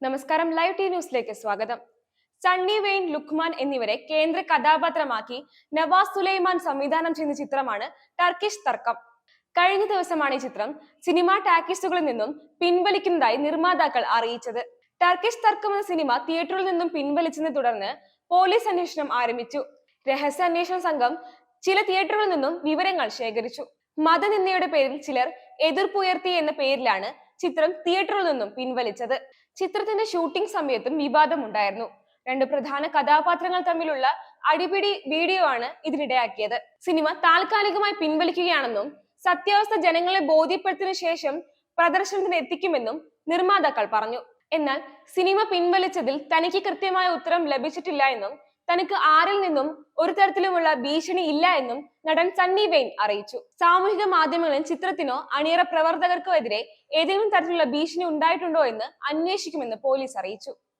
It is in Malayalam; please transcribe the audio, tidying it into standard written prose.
നമസ്കാരം. ലൈവ് ടി ന്യൂസിലേക്ക് സ്വാഗതം. സണ്ണി വെയിൻ, ലുക്മാൻ എന്നിവരെ കേന്ദ്ര കഥാപാത്രമാക്കി നവാസ് സുലൈമാൻ സംവിധാനം ചെയ്യുന്ന ചിത്രമാണ് ടർക്കിഷ് തർക്കം. കഴിഞ്ഞ ദിവസമാണ് ഈ ചിത്രം സിനിമാ ടാക്കീസുകളിൽ നിന്നും പിൻവലിക്കുന്നതായി നിർമ്മാതാക്കൾ അറിയിച്ചത്. ടർക്കിഷ് തർക്കം എന്ന സിനിമ തിയേറ്ററിൽ നിന്നും പിൻവലിച്ചതിനെ തുടർന്ന് പോലീസ് അന്വേഷണം ആരംഭിച്ചു. രഹസ്യാന്വേഷണ സംഘം ചില തിയേറ്ററുകളിൽ നിന്നും വിവരങ്ങൾ ശേഖരിച്ചു. മതനിന്ദയുടെ പേരിൽ ചിലർ എതിർപ്പുയർത്തി എന്ന പേരിലാണ് ചിത്രം തിയേറ്ററിൽ നിന്നും പിൻവലിച്ചത്. ചിത്രത്തിന്റെ ഷൂട്ടിംഗ് സമയത്തും വിവാദമുണ്ടായിരുന്നു. രണ്ട് പ്രധാന കഥാപാത്രങ്ങൾ തമ്മിലുള്ള അടിപിടി വീഡിയോ ആണ് ഇതിനിടയാക്കിയത്. സിനിമ താൽക്കാലികമായി പിൻവലിക്കുകയാണെന്നും സത്യാവസ്ഥ ജനങ്ങളെ ബോധ്യപ്പെടുത്തിയതിനു ശേഷം പ്രദർശനത്തിന് എത്തിക്കുമെന്നും നിർമ്മാതാക്കൾ പറഞ്ഞു. എന്നാൽ സിനിമ പിൻവലിച്ചതിൽ തനിക്ക് കൃത്യമായ ഉത്തരം ലഭിച്ചിട്ടില്ല എന്നും തനിക്ക് ആരിൽ നിന്നും ഒരു തരത്തിലുമുള്ള ഭീഷണി ഇല്ല എന്നും നടൻ സണ്ണി വെയിൻ അറിയിച്ചു. സാമൂഹിക മാധ്യമങ്ങളിൽ ചിത്രത്തിനോ അണിയറ പ്രവർത്തകർക്കോ എതിരെ ഏതെങ്കിലും തരത്തിലുള്ള ഭീഷണി ഉണ്ടായിട്ടുണ്ടോ എന്ന് അന്വേഷിക്കുമെന്ന് പോലീസ് അറിയിച്ചു.